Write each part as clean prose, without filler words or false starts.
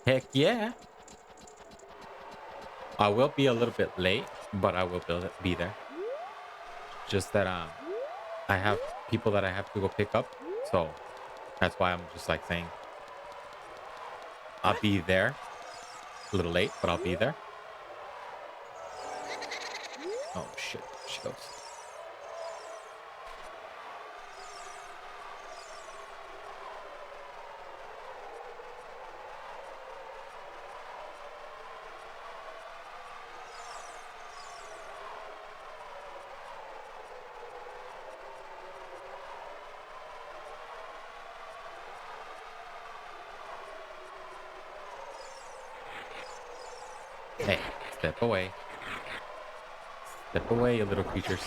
Heck yeah. I will be a little bit late, but I will be there. Just that I have people that I have to go pick up. So that's why I'm just like saying I'll be there. A little late, but I'll be there. Oh shit. She goes. Hey, step away. Step away, you little creatures.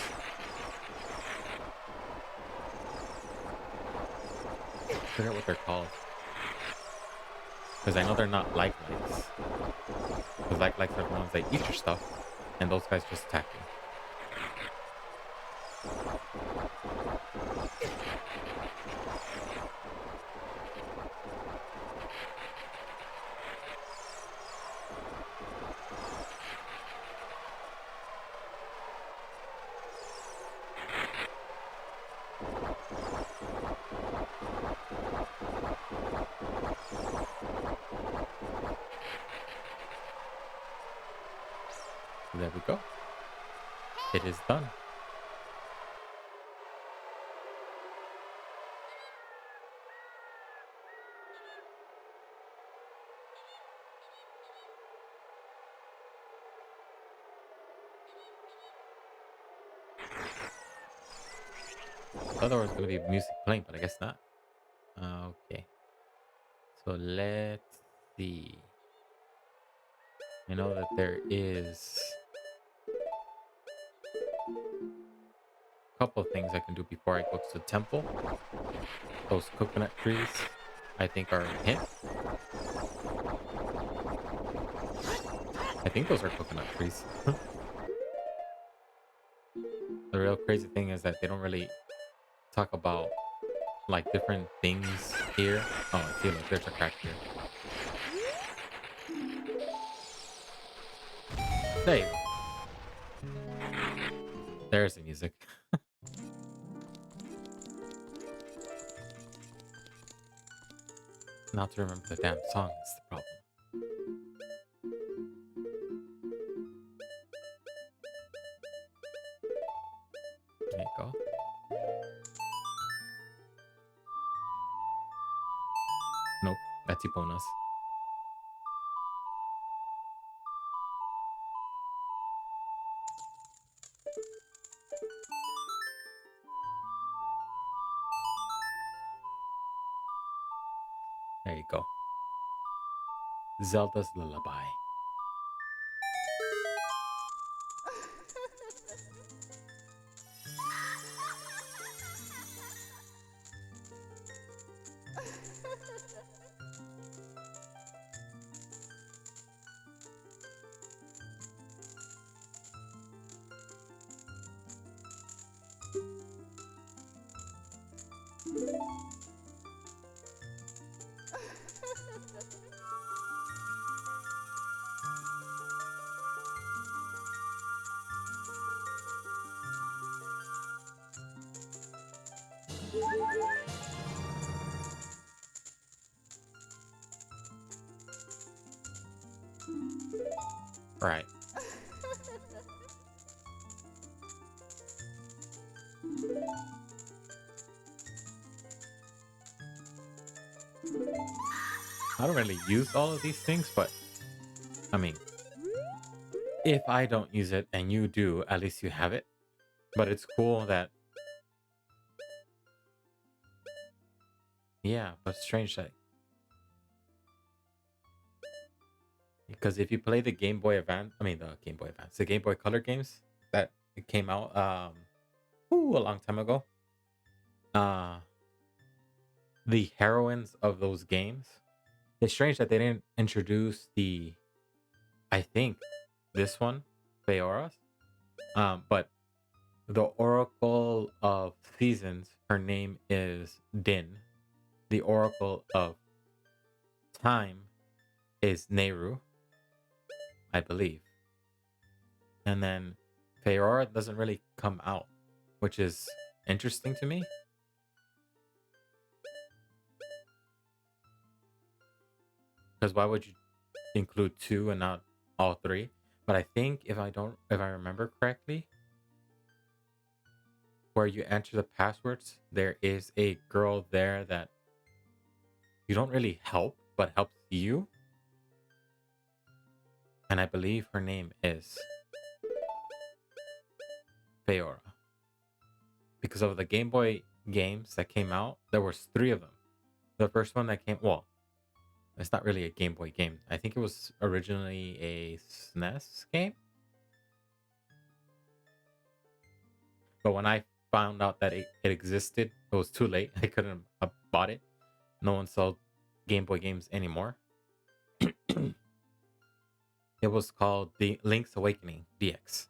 I forget what they're called. Because I know they're not likes. Because likes are the ones that eat your stuff. And those guys just attack you. So there we go. It is done. Otherwise, there would be music playing, but I guess not. Okay. So let's see. I know that there is a couple of things I can do before I go to the temple. Those coconut trees, I think, are a hint. I think those are coconut trees. The real crazy thing is that they don't really talk about like different things here. Oh, I see, look, there's a crack here. There you go. There's the music. Not to remember the damn song is the problem. There you go. Nope, that's Epona's. There you go. Zelda's Lullaby. Right. I don't really use all of these things, but I mean, if I don't use it and you do, at least you have it. But it's cool that, yeah, but strange that because if you play the Game Boy Advance, I mean the Game Boy Advance, the Game Boy Color games that it came out a long time ago. Uh the heroines of those games. It's strange that they didn't introduce I think this one, Feoras. But the Oracle of Seasons, her name is Din. The Oracle of Time is Nehru, I believe. And then Feora doesn't really come out, which is interesting to me. Because why would you include two and not all three? But I think if I remember correctly, where you enter the passwords, there is a girl there that you don't really help, but helps you. And I believe her name is Feora. Because of the Game Boy games that came out, there was three of them. The first one that came, well, it's not really a Game Boy game. I think it was originally a SNES game. But when I found out that it existed, it was too late. I couldn't have bought it. No one sold Game Boy games anymore. It was called The Link's Awakening DX.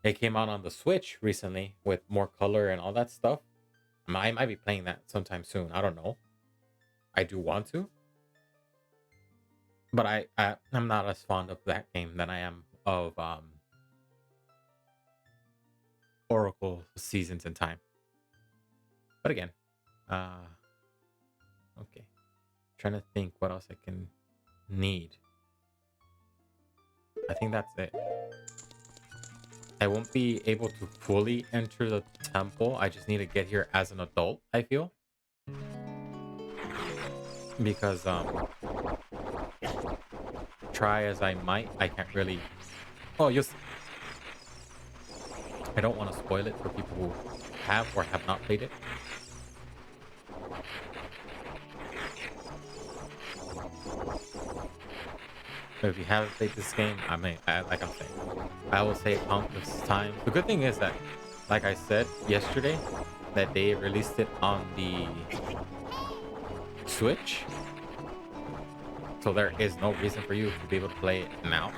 It came out on the Switch recently with more color and all that stuff. I might be playing that sometime soon. I don't know. I do want to, but I'm not as fond of that game than I am of Oracle Seasons in Time. But again, uh, okay. Trying to think what else I can need. I think that's it. I won't be able to fully enter the temple. I just need to get here as an adult, I feel. Because try as I might, I can't really. Oh, yes. I don't want to spoil it for people who have or have not played it. So if you haven't played this game, I mean, like I'm saying, I will say countless times. The good thing is that, like I said yesterday, that they released it on the Switch. So there is no reason for you to be able to play it now,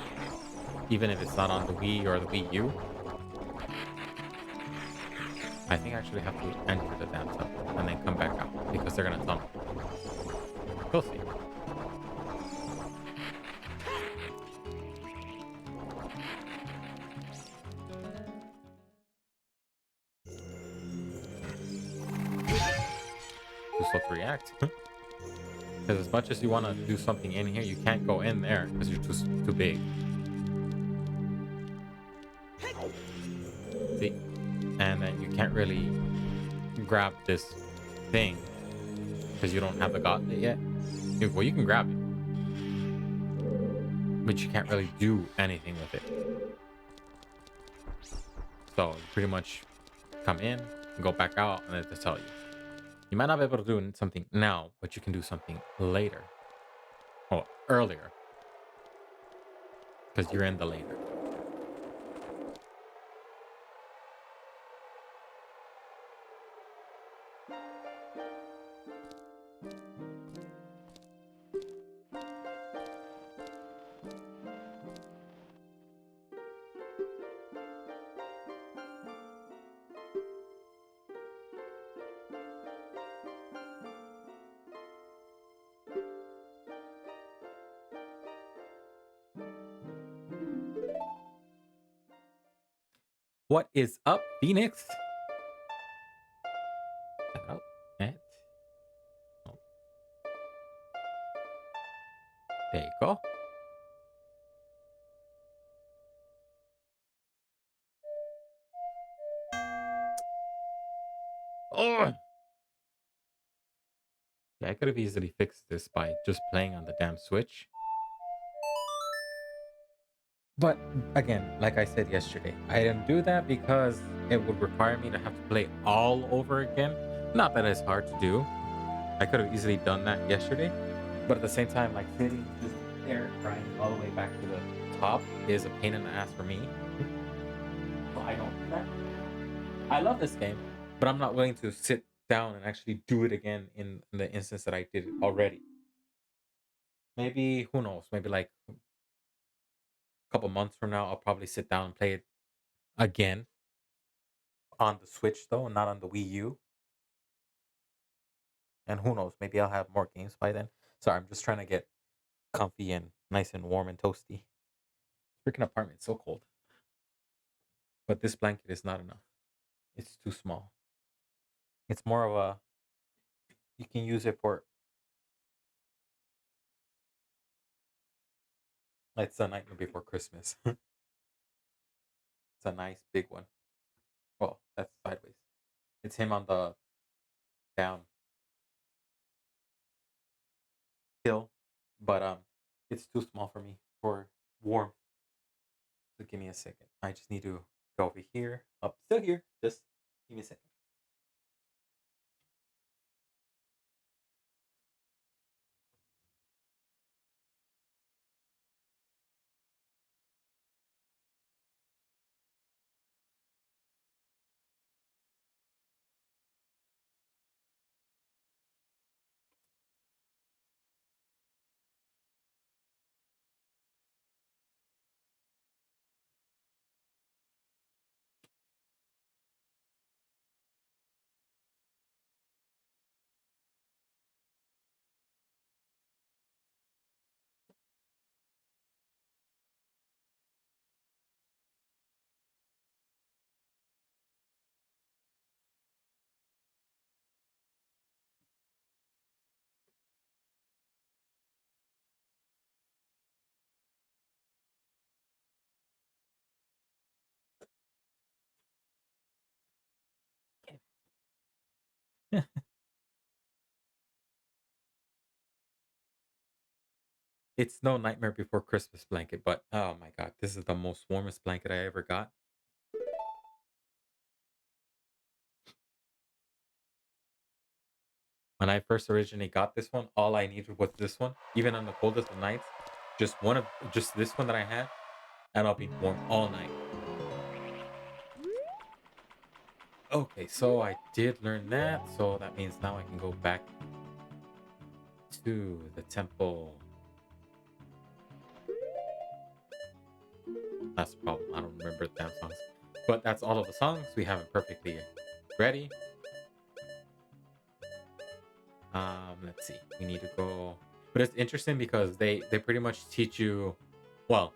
even if it's not on the Wii or the Wii U. I think I actually have to enter the damn temple and then come back out because they're gonna tell me. We'll see. Too slow to react. Because as much as you want to do something in here, you can't go in there because you're too big. See? And then you can't really grab this thing because you don't have the gauntlet yet. Well, you can grab it, but you can't really do anything with it. So you pretty much come in, go back out, and then they tell you. You might not be able to do something now, but you can do something later. Or earlier. Because you're in the later. What is up, Phoenix? Check it out. Oh, there you go. Oh! Yeah, I could have easily fixed this by just playing on the damn Switch. But again, like I said yesterday, I didn't do that because it would require me to have to play all over again. Not that it's hard to do. I could have easily done that yesterday. But at the same time, like sitting just there crying all the way back to the top is a pain in the ass for me. So I don't do that. I love this game, but I'm not willing to sit down and actually do it again in the instance that I did it already. Maybe, who knows, maybe like a couple months from now, I'll probably sit down and play it again on the Switch though, not on the Wii U. And who knows, maybe I'll have more games by then. Sorry, I'm just trying to get comfy and nice and warm and toasty. Freaking apartment, so cold. But this blanket is not enough. It's too small. It's more of a you can use it for it's a Nightmare Before Christmas. It's a nice big one. Well, that's sideways. It's him on the down hill, but it's too small for me for warmth. So give me a second. I just need to go over here. Up, still here. Just give me a second. It's no Nightmare Before Christmas blanket, but oh my god, this is the most warmest blanket I ever got. When I first originally got this one, all I needed was this one. Even on the coldest of nights, just this one that I had, and I'll be warm all night. Okay, so I did learn that, so that means now I can go back to the temple. That's the problem. I don't remember the damn songs. But that's all of the songs. We have it perfectly ready. Let's see. We need to go. But it's interesting because they pretty much teach you. Well,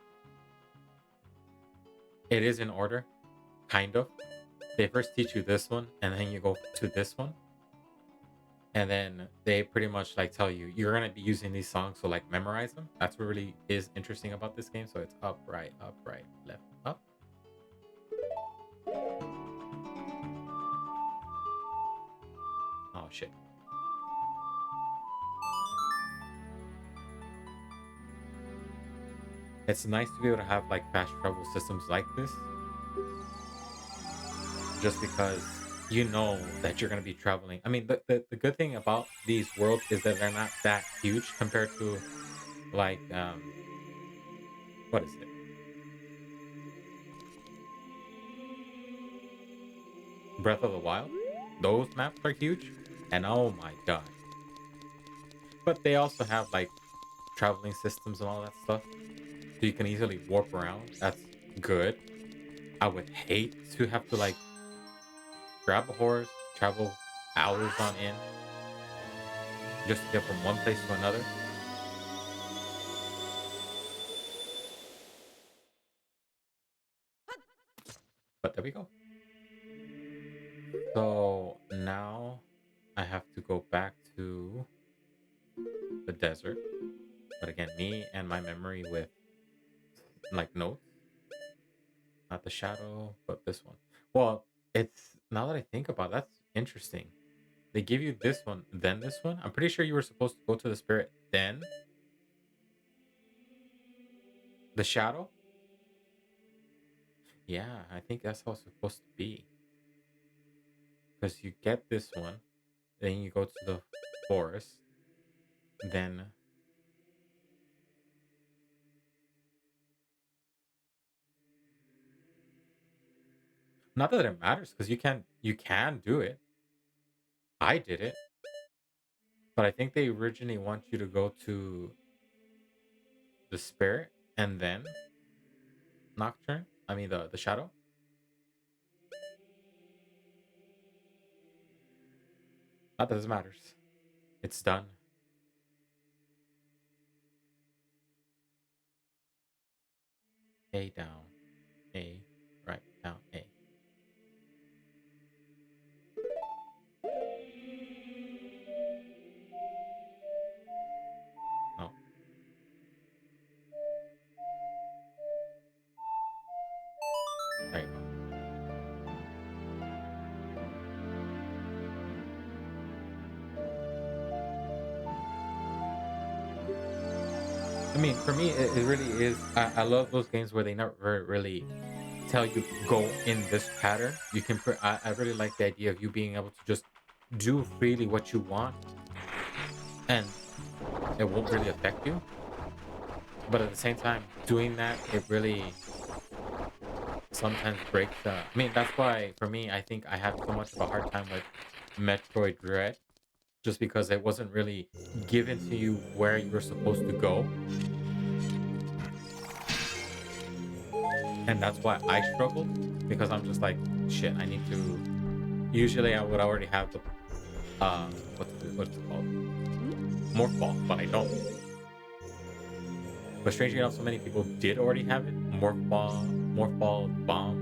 it is in order, kind of. They first teach you this one, and then you go to this one, and then they pretty much like tell you you're gonna be using these songs, so like memorize them. That's what really is interesting about this game. So it's up, right, left, up. Oh shit. It's nice to be able to have like fast travel systems like this, just because you know that you're going to be traveling. I mean, the good thing about these worlds is that they're not that huge compared to like what is it? Breath of the Wild. Those maps are huge, and oh my god. But they also have like traveling systems and all that stuff, so you can easily warp around. That's good. I would hate to have to like grab a horse, travel hours on end just to get from one place to another. But there we go. So now I have to go back to the desert. But again, me and my memory with like notes, not the shadow, but this one. Well, it's now that I think about it, that's interesting. They give you this one, then this one. I'm pretty sure you were supposed to go to the spirit, then the shadow. Yeah, I think that's how it's supposed to be. Because you get this one, then you go to the forest, then not that it matters because you can do it. I did it. But I think they originally want you to go to the spirit and then nocturne. I mean the shadow. Not that it matters. It's done. A down, A, right, down, A. Oh, there you go. I mean, for me, it really is. I love those games where they never really tell you go in this pattern. You can. I really like the idea of you being able to just do freely what you want, and it won't really affect you. But at the same time, doing that, it really sometimes breaks the. I mean, that's why for me, I think I had so much of a hard time with Metroid Dread, just because it wasn't really given to you where you were supposed to go, and that's why I struggled because I'm just like, shit, I need to. Usually, I would already have the what's it called morph ball, but I don't. But strangely enough, so many people did already have it. Morph ball bombs.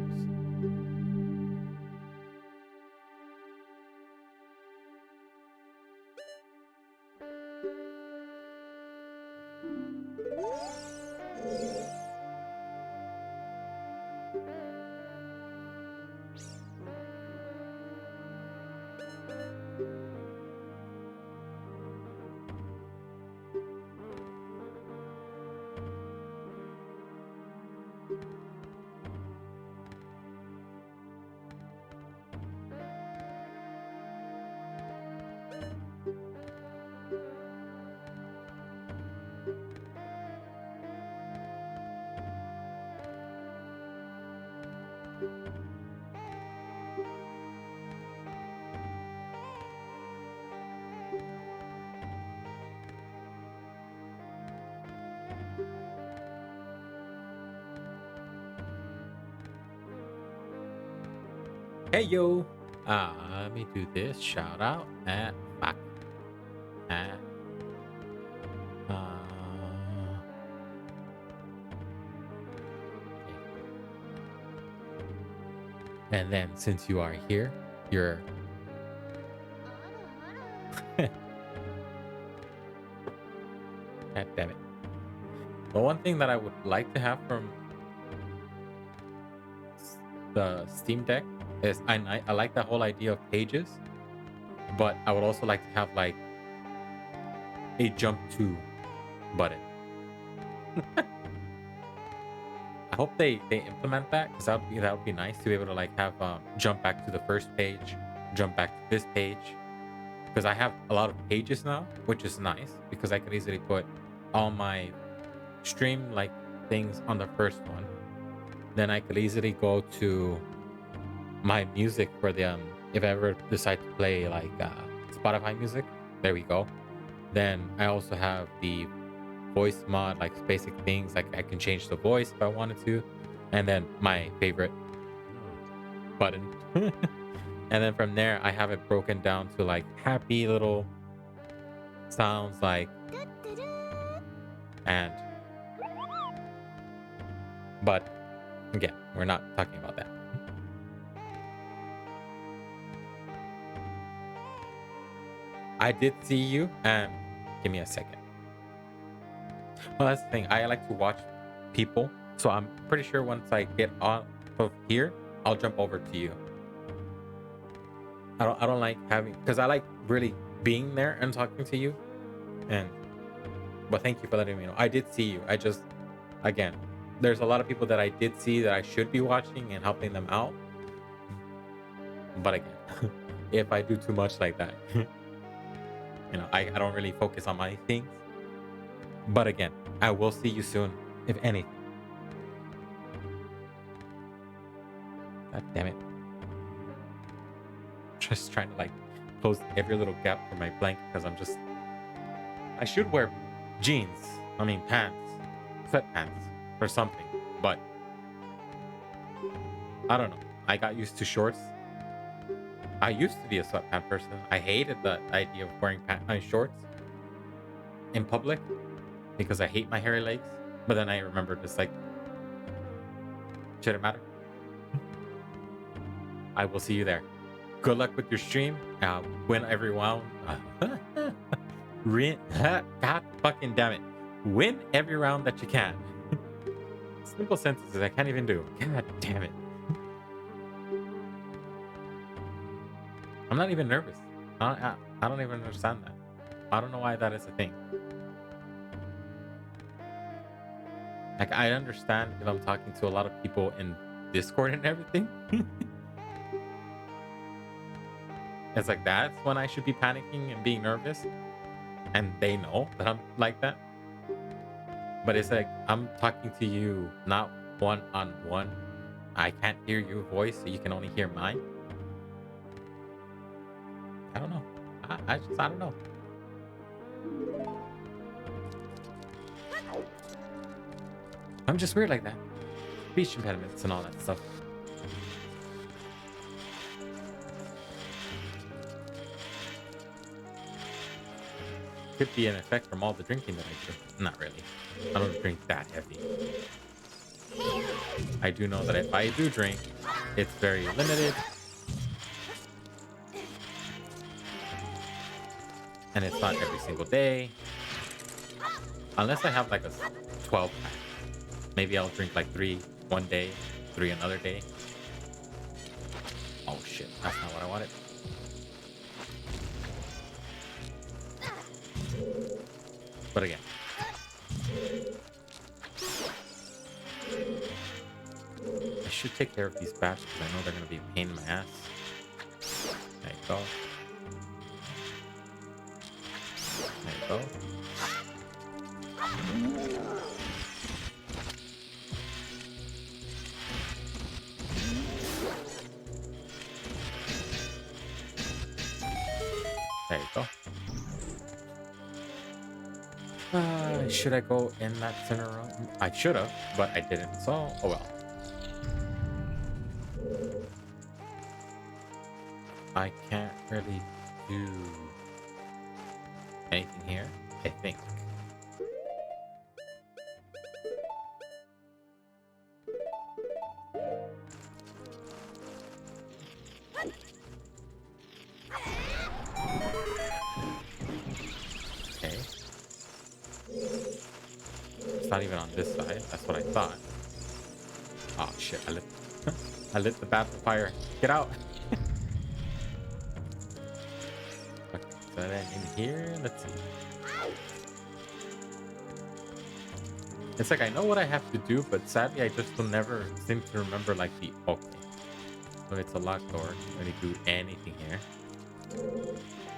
Hey yo, let me do this. Shout out at fuck at uh. Okay, cool. And then since you are here, you're. God damn it. The one thing that I would like to have from the Steam Deck is I like the whole idea of pages, but I would also like to have like a jump to button. I hope they implement that because that would be nice to be able to like have jump back to the first page, jump back to this page. Because I have a lot of pages now, which is nice because I could easily put all my stream like things on the first one. Then I could easily go to my music for the if I ever decide to play like Spotify music. There we go. Then I also have the voice mod, like basic things like I can change the voice if I wanted to, and then my favorite button. And then from there, I have it broken down to like happy little sounds like and. But again, we're not talking about that. I did see you, and give me a second. Well, that's the thing. I like to watch people, so I'm pretty sure once I get off of here, I'll jump over to you. I don't like having because I like really being there and talking to you. And but thank you for letting me know. I did see you. I just again, there's a lot of people that I did see that I should be watching and helping them out. But again, if I do too much like that, I don't really focus on my things. But again, I will see you soon, if anything. God damn it. Just trying to like close every little gap for my blanket because I should wear jeans. I mean pants. Sweatpants or something. But I don't know. I got used to shorts. I used to be a sweatpant person. I hated the idea of wearing shorts in public because I hate my hairy legs. But then I remembered it's like Shouldn't matter. I will see you there. Good luck with your stream. Win every round. God fucking damn it. Win every round that you can. Simple sentences I can't even do. God damn it. I'm not even nervous. I don't even understand that. I don't know why that is a thing. Like, I understand if I'm talking to a lot of people in Discord and everything. It's like, that's when I should be panicking and being nervous. And they know that I'm like that. But it's like, I'm talking to you not one-on-one. I can't hear your voice, so you can only hear mine. I don't know. I don't know. I'm just weird like that. Speech impediments and all that stuff. Could be an effect from all the drinking that I do. Not really. I don't drink that heavy. I do know that if I do drink, it's very limited. And it's not every single day. Unless I have like a 12 pack. Maybe I'll drink like 3 one day, 3 another day. Oh shit, that's not what I wanted. But again. I should take care of these bats because I know they're going to be a pain in my ass. There you go. There you go. There you go. Should I go in that center room? I should have, but I didn't. So, oh well. I can't really do anything here, I think. Okay. It's not even on this side. That's what I thought. Oh shit, I lit the bat on fire. Get out! Okay, so then in here, let's see. It's like I know what I have to do, but sadly I just will never seem to remember like the okay. So it's a locked door. Can't really do anything here.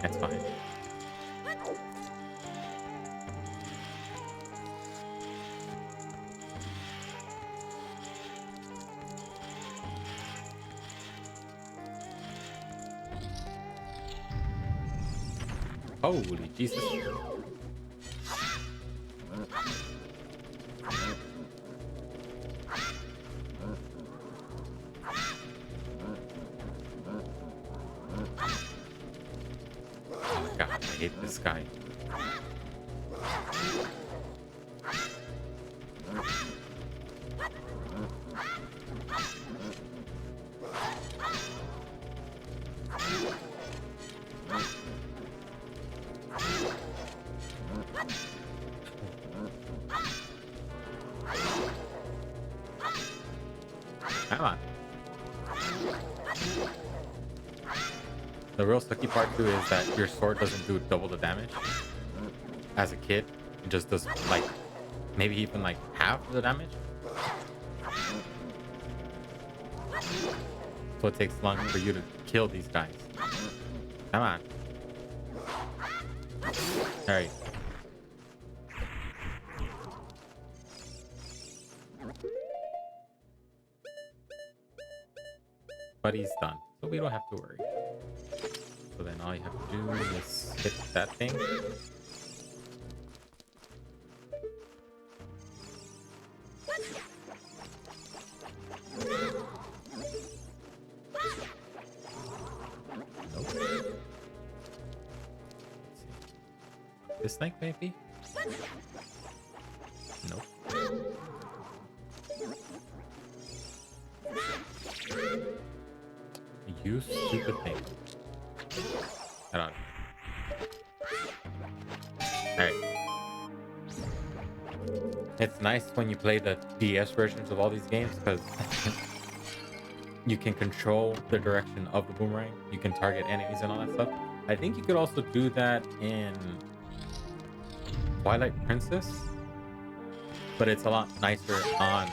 That's fine. Holy Jesus. God, I hate this guy. Come on. The real sucky part too is that your sword doesn't do double the damage. As a kid, it just does like maybe even like half the damage. So it takes long for you to kill these guys. Come on. Alright. But he's done, so we don't have to worry. So then all you have to do is hit that thing. Nope. This thing, maybe? Nope. You stupid thing. Hold on. Alright. It's nice when you play the DS versions of all these games because you can control the direction of the boomerang. You can target enemies and all that stuff. I think you could also do that in Twilight Princess, but it's a lot nicer on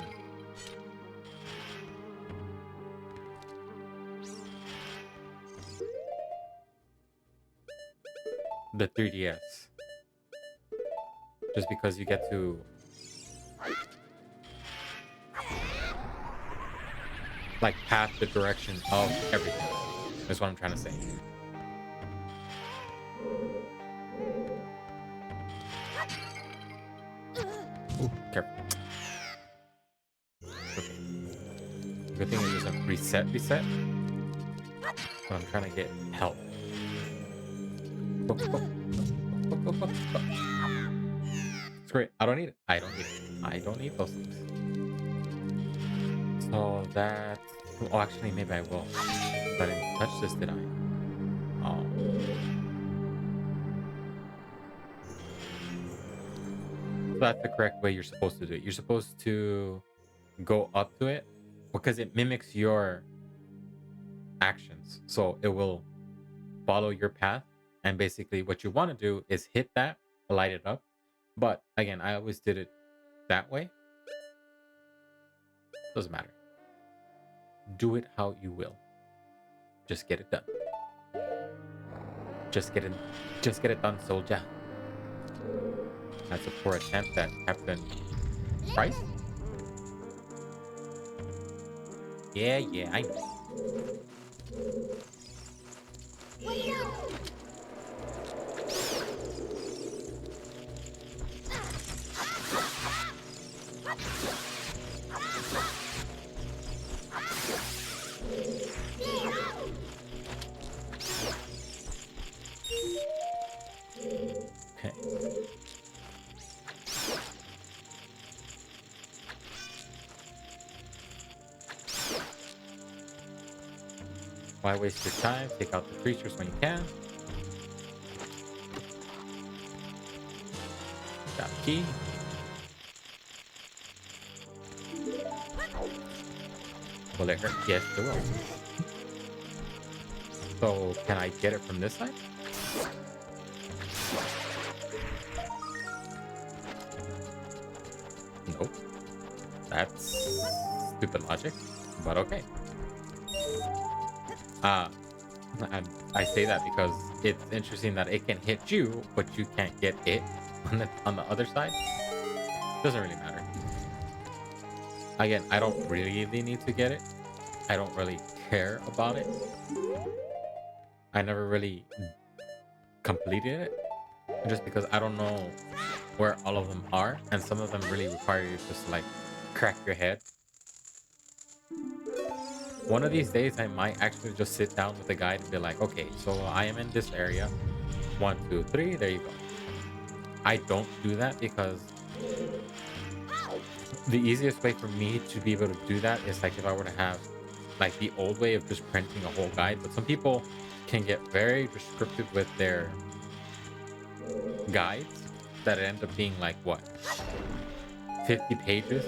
the 3DS. Just because you get to like path the direction of everything. That's what I'm trying to say. Ooh, careful. Okay. Good thing it doesn't reset. But I'm trying to get help. Go, go, go, go, go, go. It's great. I don't need it. I don't need it. I don't need those things. So that. Oh, actually, maybe I will. I didn't touch this, did I? Oh. So that's the correct way you're supposed to do it. You're supposed to go up to it because it mimics your actions. So it will follow your path. And basically, what you want to do is hit that, light it up. But again, I always did it that way. Doesn't matter. Do it how you will. Just get it done. Just get it done, soldier. That's a poor attempt at Captain Price. Yeah, I know. Okay. Why waste your time? Take out the creatures when you can. Got a key. Will it hurt? Yes, it will. So, can I get it from this side? Nope. That's stupid logic, but okay. And I say that because it's interesting that it can hit you, but you can't get it on the other side. Doesn't really matter. Again, I don't really need to get it. I don't really care about it. I never really completed it just because I don't know where all of them are, and some of them really require you just to like crack your head. One of these days, I might actually just sit down with the guide and be like, okay, so I am in this area. 1, 2, 3, there you go. I don't do that because the easiest way for me to be able to do that is like if I were to have like the old way of just printing a whole guide. But some people can get very descriptive with their guides that end up being like what, 50 pages.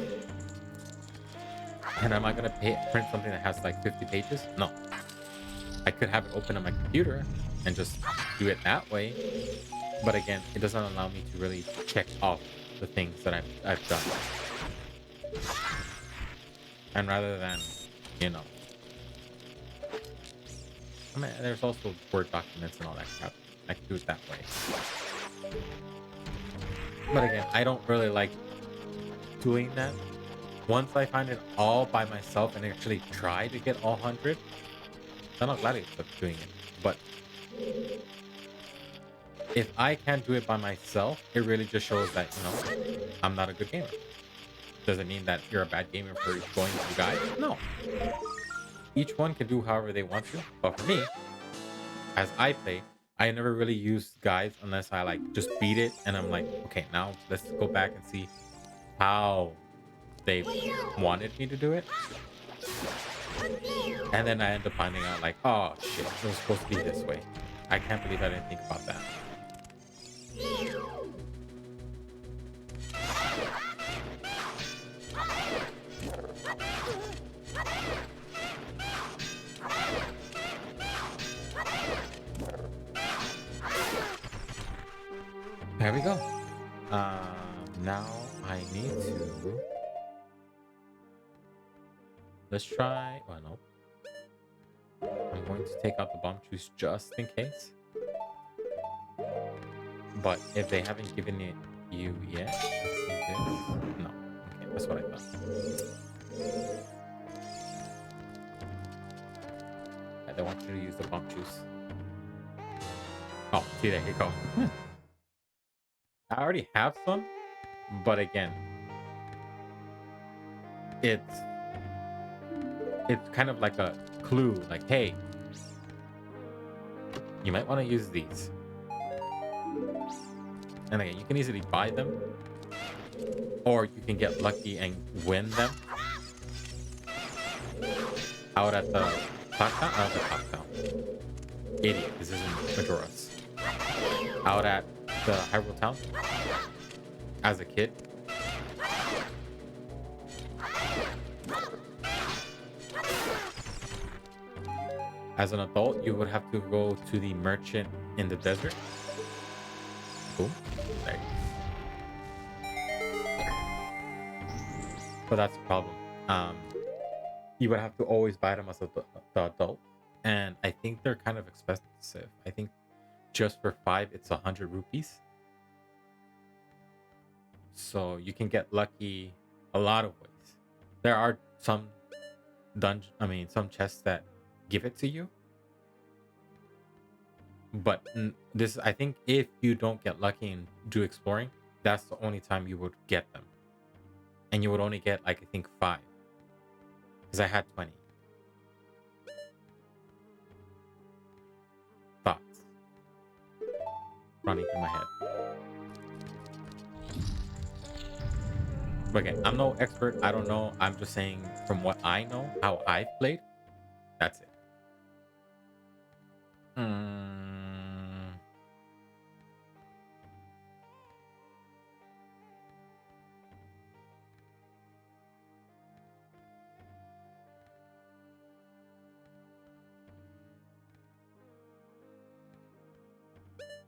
And am I gonna print something that has like 50 pages? No. I could have it open on my computer and just do it that way. But again, it doesn't allow me to really check off the things that I've done. And rather than, you know, I mean, there's also Word documents and all that crap. I can do it that way. But again, I don't really like doing that. Once I find it all by myself and actually try to get all 100, then I'll gladly stop doing it. But if I can't do it by myself, it really just shows that, you know, I'm not a good gamer. Doesn't mean that you're a bad gamer for going through guides. No. Each one can do however they want to. But for me, as I play, I never really use guides unless I like just beat it and I'm like, okay, now let's go back and see how they wanted me to do it. And then I end up finding out like, oh shit, it was supposed to be this way. I can't believe I didn't think about that. There we go. Now I need to. Let's try. Oh no. I'm going to take out the bomb juice just in case. But if they haven't given it you yet, let's see this. No. Okay, that's what I thought. Yeah, they want you to use the bomb juice. Oh, see, there you go. I already have some, but again, it's kind of like a clue, like, hey, you might want to use these. And again, you can easily buy them, or you can get lucky and win them out at the clock town. Out at the clock town. Idiot, this isn't Majora's. Out at the Hyrule Town as a kid. As an adult, you would have to go to the merchant in the desert. Boom. There you go. But that's the problem. You would have to always buy them as the adult. And I think they're kind of expensive. I think just for 5, it's 100 rupees. So you can get lucky a lot of ways. There are some some chests that give it to you. But this, I think, if you don't get lucky and do exploring, that's the only time you would get them. And you would only get, like, I think 5. Because I had 20. Thoughts running through my head. But again, I'm no expert. I don't know. I'm just saying from what I know, how I've played. That's it.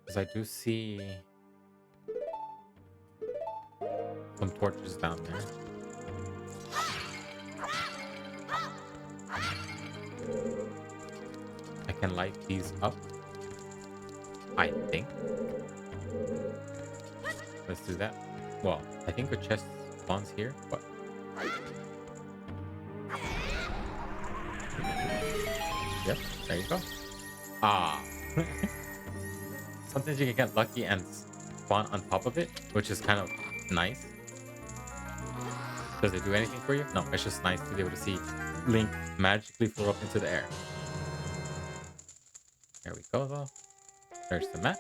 Because I do see some torches down there. I can light these up, I think. Let's do that. Well, I think the chest spawns here, but yep, there you go. Ah. Sometimes you can get lucky and spawn on top of it, which is kind of nice. Does it do anything for you? No, it's just nice to be able to see Link magically float up into the air. There we go, though. There's the map.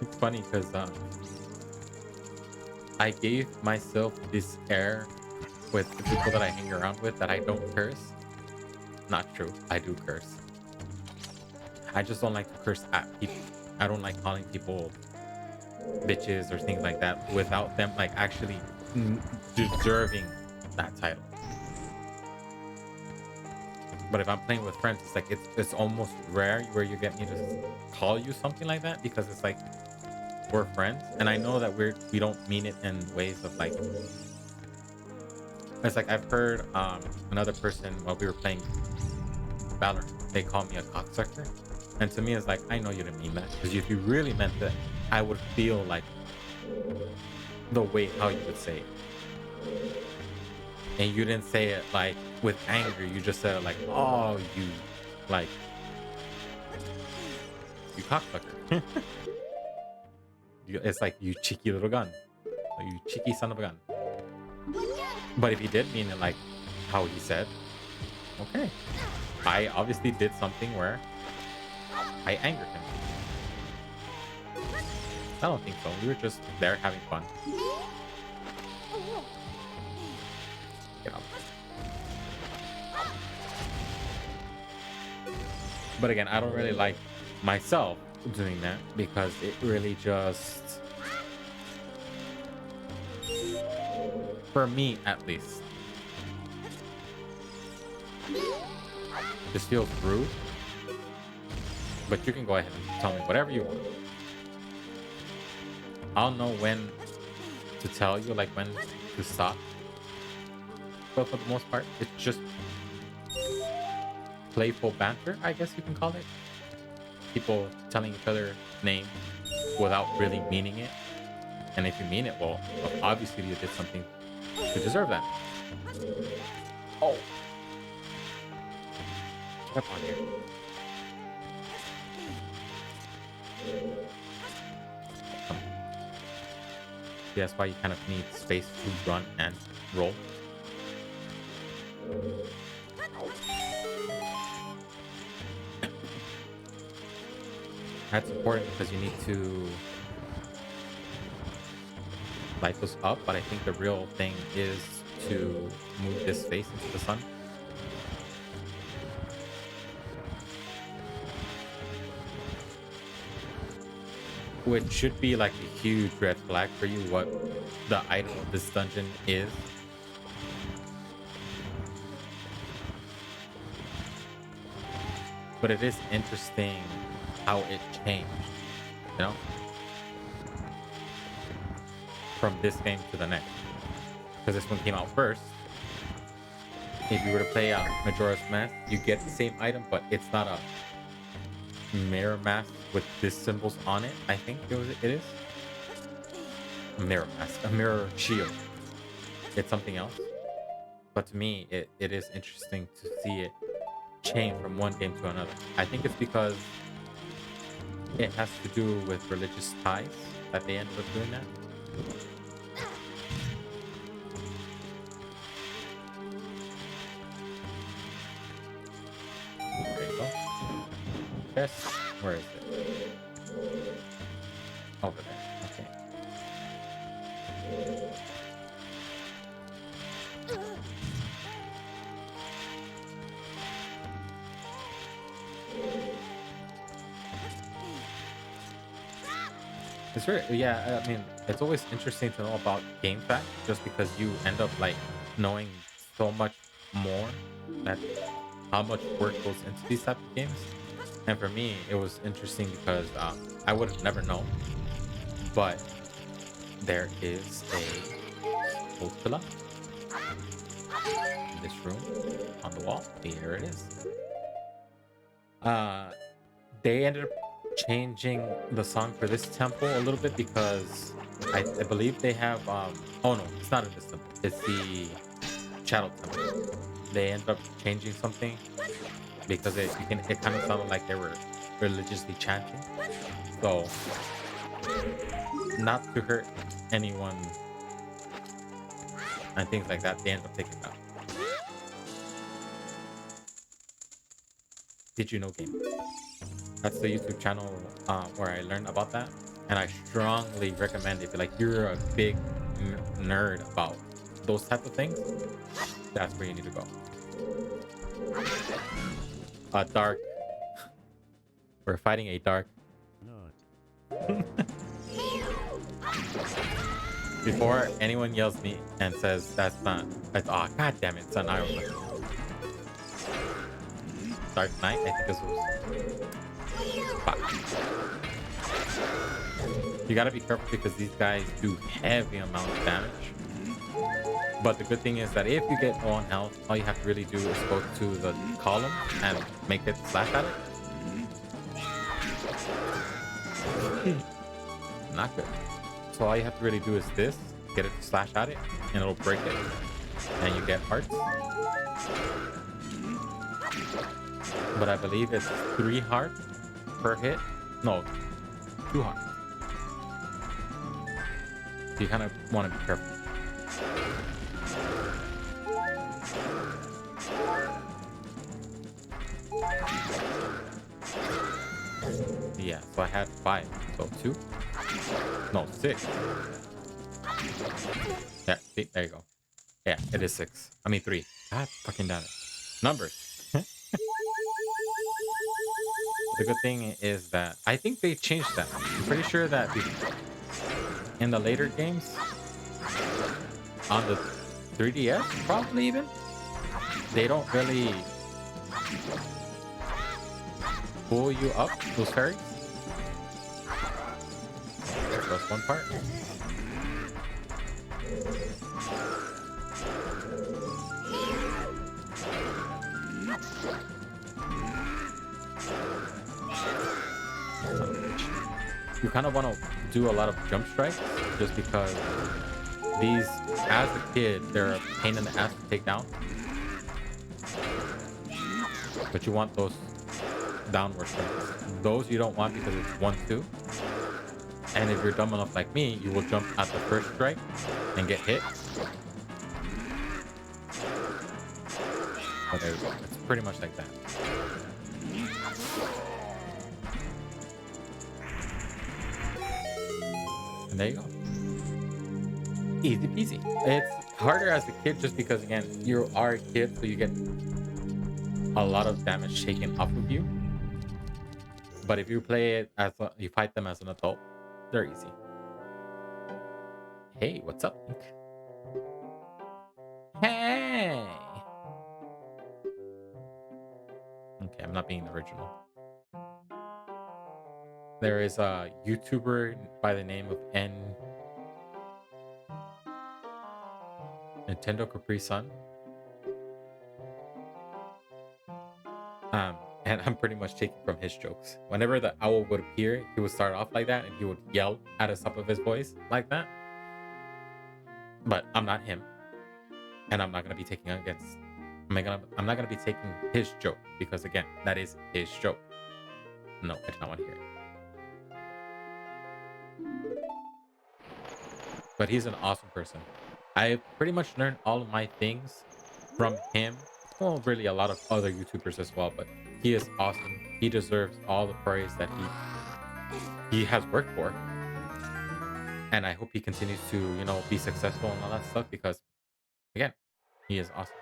It's funny because I gave myself this air with the people that I hang around with that I don't curse. Not true. I do curse. I just don't like to curse at people. I don't like calling people bitches or things like that without them like actually deserving that title. But if I'm playing with friends, it's like it's almost rare where you get me to call you something like that because it's like we're friends, and I know that we don't mean it in ways of like. It's like I've heard another person while we were playing Valorant, they call me a cocksucker, and to me it's like I know you didn't mean that, because if you really meant that, I would feel like the way how you would say it, and you didn't say it like with anger. You just said it like, oh, you cocksucker. It's like, you cheeky little gun. Or, you cheeky son of a gun. But if he did mean it like how he said, okay. I obviously did something where I angered him. I don't think so. We were just there having fun. Get out. But again, I don't really like myself doing that because it really just, for me at least, this feels rude. But you can go ahead and tell me whatever you want. I'll know when to tell you, like when to stop. But for the most part, it's just playful banter, I guess you can call it. People telling each other names without really meaning it. And if you mean it, well, obviously you did something to deserve that. Oh. Get up on here. Come on. See, that's why you kind of need space to run and roll. That's important because you need to light those up, but I think the real thing is to move this face into the sun. Which should be like a huge red flag for you, what the item of this dungeon is. But it is interesting how it changed, you know, from this game to the next. Because this one came out first. If you were to play Majora's Mask, you get the same item, but it's not a mirror mask with these symbols on it. I think it is a mirror mask, a mirror shield. It's something else. But to me, it is interesting to see it change from one game to another. I think it's because it has to do with religious ties that they ended up doing that. There you go. Yes. Where is it? Over there. Okay. It's very, yeah, I mean, it's always interesting to know about game facts just because you end up like knowing so much more, that how much work goes into these type of games. And for me, it was interesting because I would have never known, but there is a spatula in this room on the wall. Here it is. They ended up changing the song for this temple a little bit because I believe they have oh no, it's not in this temple, it's the Shadow Temple. They ended up changing something because it kind of sounded like they were religiously chanting. So not to hurt anyone and things like that, they end up taking it out. Did you know game? That's the YouTube channel where I learned about that, and I strongly recommend it. If like you're a big nerd about those type of things, that's where you need to go. Dark. We're fighting a dark. Before anyone yells me and says that's not, that's god damn it, it's an Iron Man. Dark Knight, I think this was. You gotta be careful because these guys do heavy amount of damage. But the good thing is that if you get low on health, all you have to really do is go to the column and make it slash at it. Not good. So all you have to really do is this, get it to slash at it, and it'll break it. And you get hearts. But I believe it's 3 hearts per hit. No, 2 hearts. So you kind of want to be careful. Yeah, so I had 5. So 2? No, 6. Yeah, see, there you go. Yeah, it is 6. I mean 3. God fucking damn it. Numbers. The good thing is that I think they changed that. I'm pretty sure that in the later games on the 3DS, probably even, they don't really pull you up those fairies. So that's one part. Son of a bitch. You kind of want to do a lot of jump strikes just because these, as a kid, they're a pain in the ass to take down. But you want those downward strikes. Those you don't want because it's 1-2. And if you're dumb enough like me, you will jump at the first strike and get hit. But there you go. It's pretty much like that. And there you go. Easy peasy. It's harder as a kid just because, again, you are a kid, so you get a lot of damage taken off of you. But if you play it you fight them as an adult, they're easy. Hey, what's up, Link? Hey! Okay, I'm not being original. There is a YouTuber by the name of Nintendo Capri Sun. And I'm pretty much taking from his jokes. Whenever the owl would appear, he would start off like that and he would yell at the top of his voice like that. But I'm not him. And I'm not gonna be taking against I'm not gonna be taking his joke because again, that is his joke. No, I do not want to hear it. But he's an awesome person. I pretty much learned all of my things from him. Well, really a lot of other YouTubers as well, but he is awesome. He deserves all the praise that he has worked for. And I hope he continues to, be successful and all that stuff because again, he is awesome.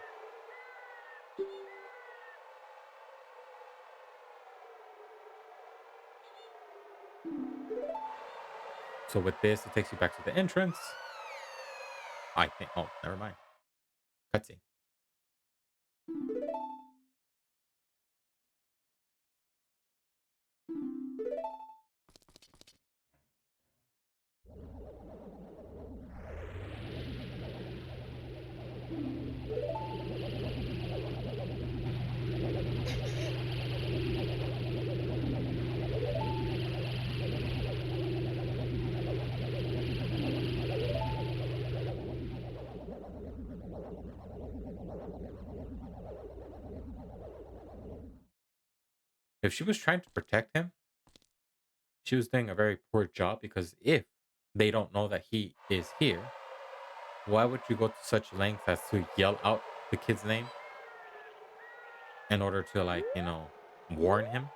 So with this, it takes you back to the entrance. I think oh, never mind. Cutscene. If she was trying to protect him, she was doing a very poor job because if they don't know that he is here, why would you go to such lengths as to yell out the kid's name in order to, like, warn him?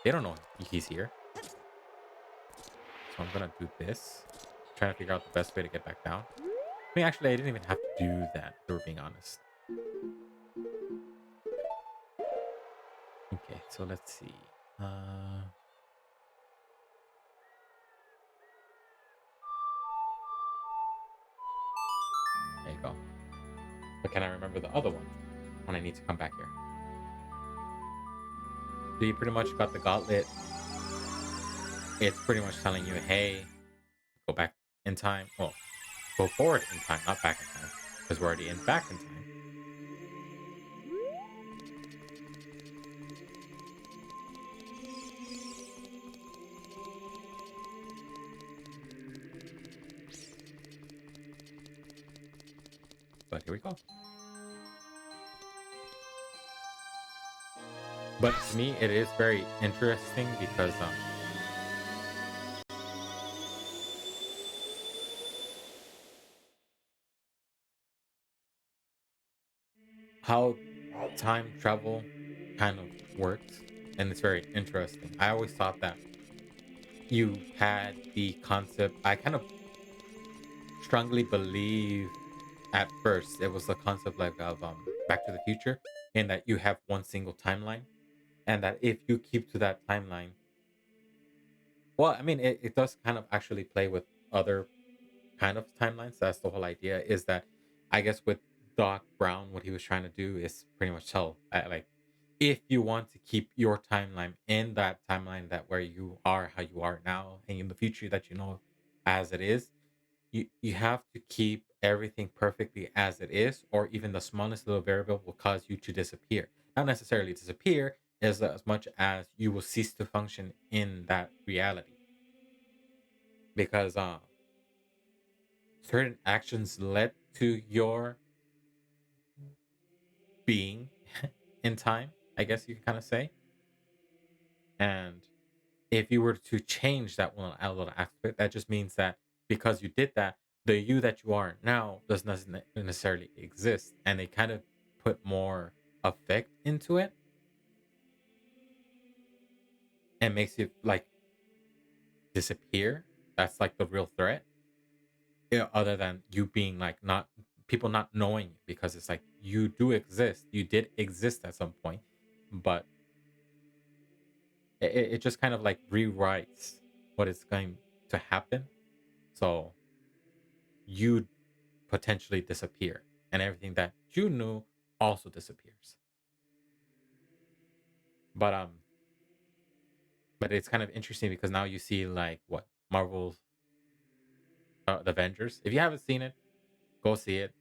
They don't know he's here. So I'm gonna do this. Trying to figure out the best way to get back down. I mean, actually, I didn't even have to do that, if we're being honest. Okay, so let's see. There you go. But can I remember the other one when I need to come back here? So you pretty much got the gauntlet. It's pretty much telling you, hey, go back in time. Well, go forward in time, not back in time. Because we're already back in time. But here we go. But to me, it is very interesting because how time travel kind of works, and it's very interesting. I always thought that you had the concept. I kind of strongly believe at first it was the concept like of Back to the Future, in that you have one single timeline, and that if you keep to that timeline, well, I mean, it does kind of actually play with other kind of timelines. That's the whole idea. Is that I guess with Doc Brown, what he was trying to do is pretty much tell like if you want to keep your timeline in that timeline that where you are, how you are now, and in the future that you know as it is, you have to keep everything perfectly as it is, or even the smallest little variable will cause you to disappear. Not necessarily disappear, as much as you will cease to function in that reality because certain actions led to your being in time, I guess you could kind of say. And if you were to change that one little aspect, that just means that because you did that, the you that you are now does not necessarily exist. And they kind of put more effect into it and makes it like disappear. That's like the real threat. Yeah, other than you being like not people not knowing you, because it's like you do exist. You did exist at some point, but it just kind of like rewrites what is going to happen. So you potentially disappear and everything that you knew also disappears. But but it's kind of interesting because now you see like what Marvel's the Avengers. If you haven't seen it, go see it.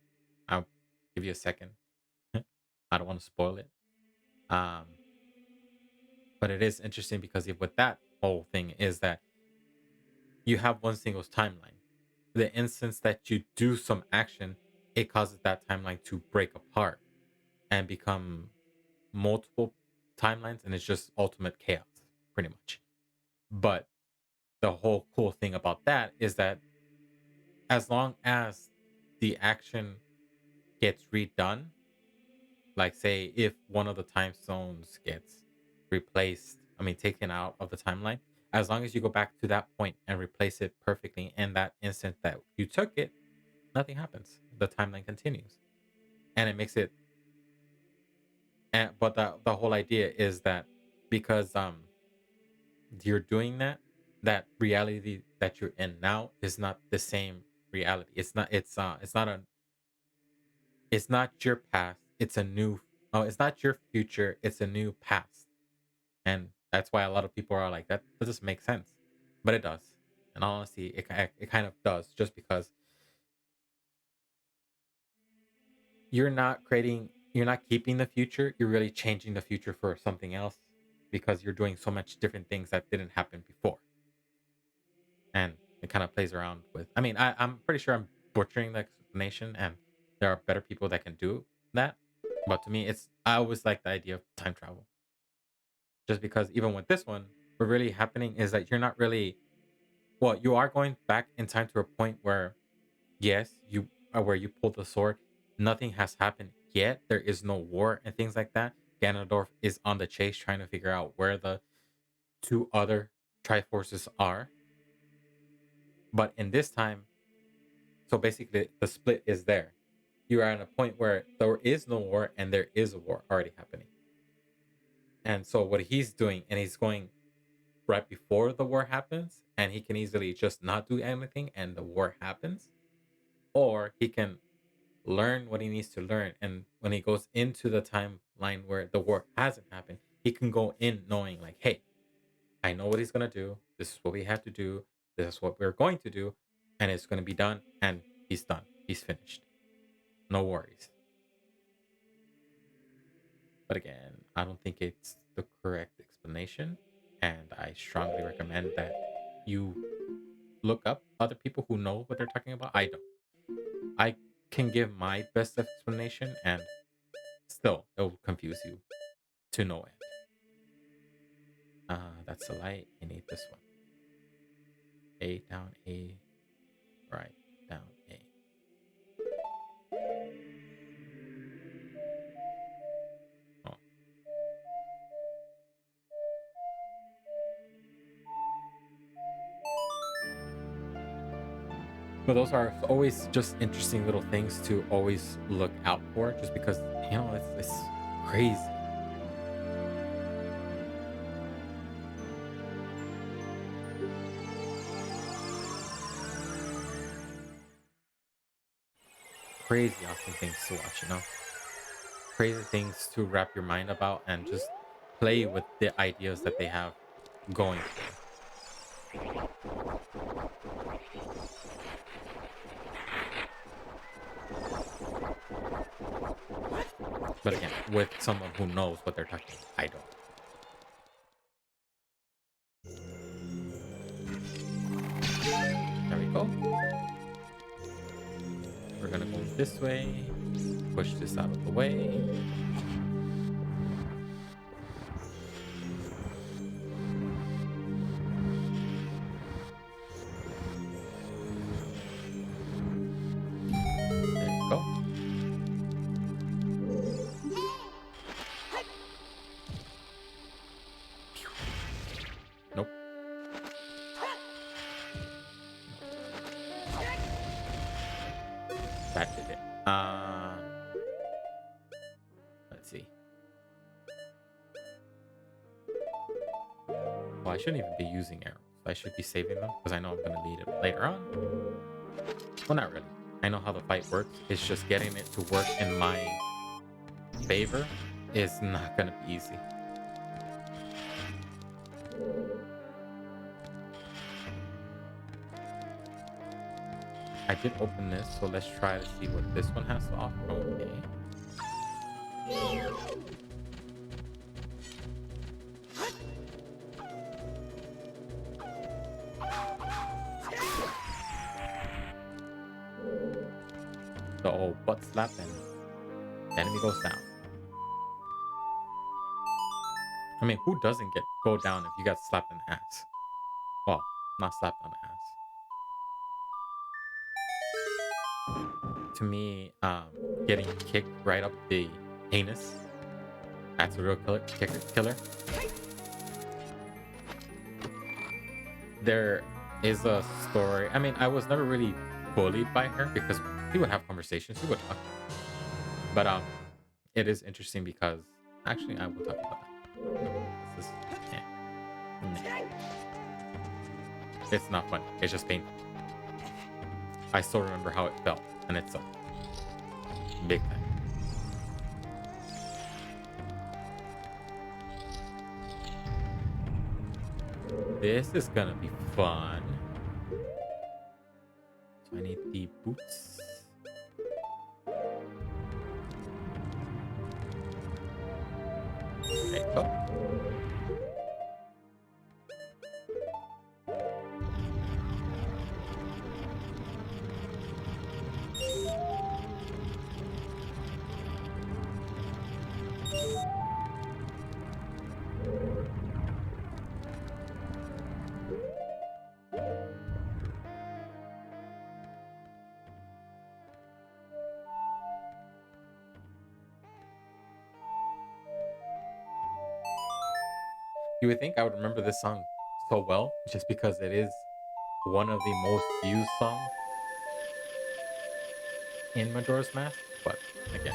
I'll give you a second. I don't want to spoil it. Um, but it is interesting because with that whole thing is that you have one single timeline. The instance that you do some action, it causes that timeline to break apart and become multiple timelines, and it's just ultimate chaos, pretty much. But the whole cool thing about that is that as long as the action gets redone, like say if one of the time zones gets replaced, I mean taken out of the timeline, as long as you go back to that point and replace it perfectly in that instant that you took it, nothing happens. The timeline continues. And it makes it and but the whole idea is that because you're doing that, that reality that you're in now is not the same reality. It's not your past. It's a new oh, it's not your future. It's a new past. And that's why a lot of people are like that doesn't make sense. But it does. And honestly, it kind of does just because you're not keeping the future, you're really changing the future for something else because you're doing so much different things that didn't happen before. And it kind of plays around with I'm pretty sure I'm butchering the explanation and there are better people that can do that. But to me, it's I always like the idea of time travel. Just because even with this one, what really happening is that you're not really well, you are going back in time to a point where yes, you are where you pull the sword. Nothing has happened yet. There is no war and things like that. Ganondorf is on the chase trying to figure out where the two other Triforces are. But in this time, so basically the split is there. You are at a point where there is no war and there is a war already happening. And so what he's doing, and he's going right before the war happens, and he can easily just not do anything and the war happens, or he can learn what he needs to learn. And when he goes into the timeline where the war hasn't happened, he can go in knowing, like, hey, I know what he's going to do. This is what we have to do. This is what we're going to do. And it's going to be done. And he's done. He's finished. No worries. But again, I don't think it's the correct explanation. And I strongly recommend that you look up other people who know what they're talking about. I don't. I can give my best explanation and still it will confuse you to no end. That's a light. I need this one. A down A, right down A. But those are always just interesting little things to always look out for, just because it's crazy. Crazy awesome things to watch, crazy things to wrap your mind about and just play with the ideas that they have going for you. But again, with someone who knows what they're talking about. I don't. There we go. We're gonna go this way. Push this out of the way. There you go. Nope. That did it. Let's see. Well, I shouldn't even be using arrows. I should be saving them because I know I'm going to need it later on. Well, not really. I know how the fight works. It's just getting it to work in my favor is not going to be easy. I did open this, so let's try to see what this one has to offer. Okay. The old butt slap and the enemy goes down. I mean, who doesn't go down if you got slapped in the ass? Well, not slapped on the ass. To me, getting kicked right up the anus, that's a real killer. There is a story. I mean, I was never really bullied by her because we would have conversations, we would talk. But it is interesting because actually I will talk about that. This is, It's not funny. It's just painful. I still remember how it felt, and it's a big thing. This is gonna be fun. So I need the boots. There you go. You would think I would remember this song so well just because it is one of the most used songs in Majora's Mask, but again,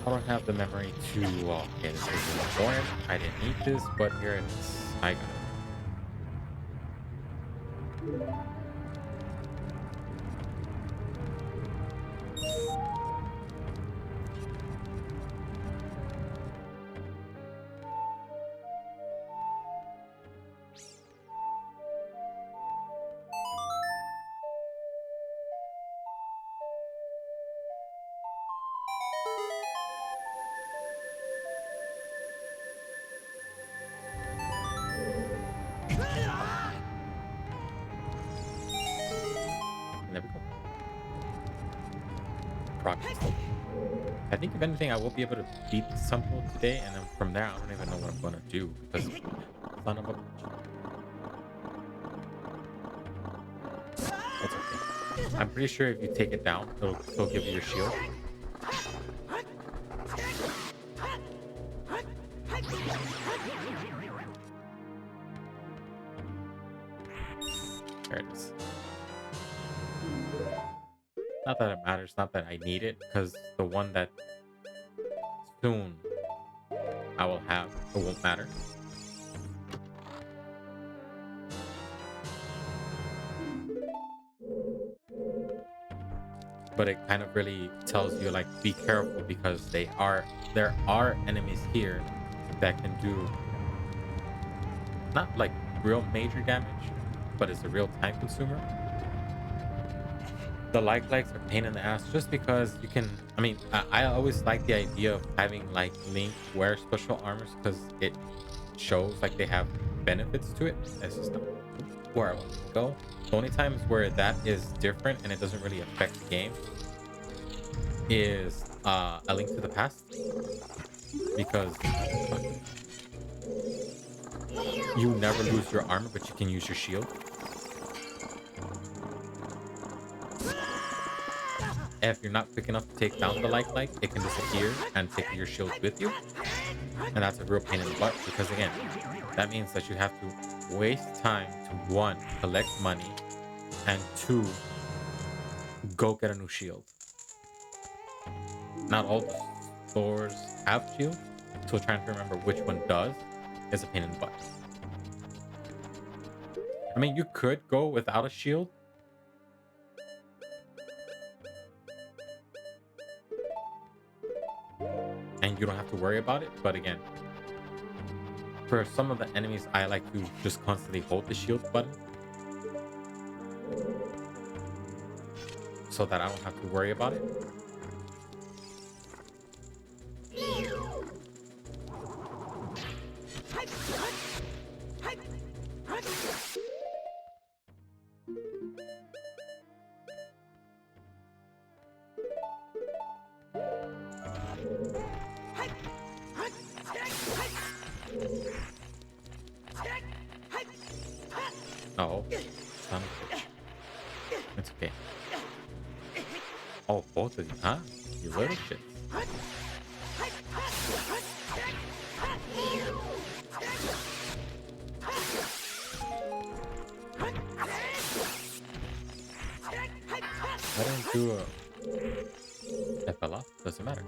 I don't have the memory to, okay, this is important. I didn't need this, but here it is. I got it. And there we go. Progress. I think if anything, I will be able to beat this temple today, and then from there, I don't even know what I'm going to do because son of a bitch. That's okay. I'm pretty sure if you take it down, it'll still give you your shield. There it is. Not that it matters, not that I need it, because the one that soon I will have, it won't matter. But it kind of really tells you like be careful because there are enemies here that can do not like real major damage, but it's a real time consumer. The likes are pain in the ass just because you can. I mean, I always like the idea of having like Link wear special armors because it shows like they have benefits to it. That's just not where I want to go. The only times where that is different and it doesn't really affect the game is A Link to the Past because you never lose your armor, but you can use your shield. If you're not quick enough to take down the like, it can disappear and take your shield with you. And that's a real pain in the butt because, again, that means that you have to waste time to one, collect money, and two, go get a new shield. Not all the stores have shields, so trying to remember which one does is a pain in the butt. I mean, you could go without a shield. And you don't have to worry about it. But again, for some of the enemies, I like to just constantly hold the shield button so that I don't have to worry about it. Oh, son of a bitch. It's okay. Oh, both of you, huh? You little shits. I didn't do a... I fell off. Doesn't matter.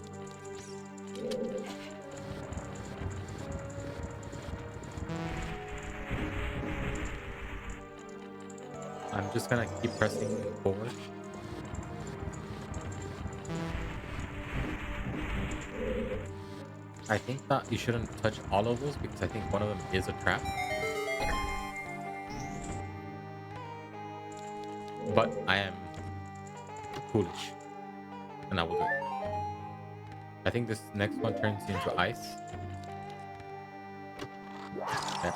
I'm just gonna keep pressing forward. I think that you shouldn't touch all of those because I think one of them is a trap. But I am foolish. And I will do it. I think this next one turns into ice. Okay.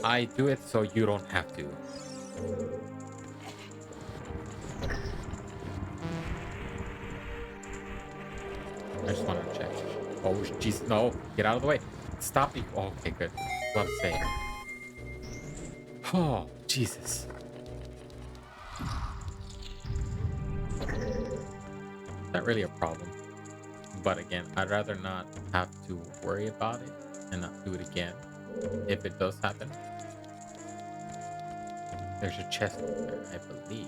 I do it so you don't have to. I just wanted to check. Oh, jeez. No. Get out of the way. Stop me. Oh, okay, good. What to say. Oh, Jesus. Not really a problem. But again, I'd rather not have to worry about it and not do it again if it does happen. There's a chest over there, I believe,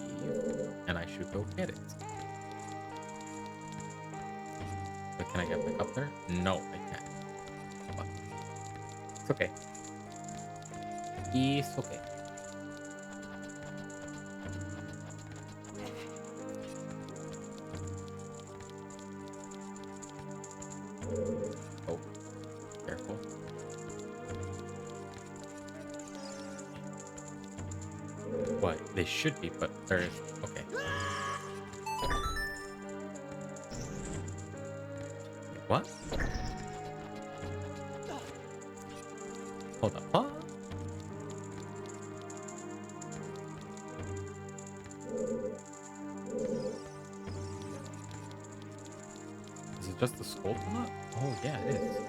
and I should go get it. But can I get back up there? No, I can't. But it's okay. It's okay. Oh, careful. What? They should be, but there is. Okay. What? Hold up. Huh? Is it just the skull? Oh, yeah, it is.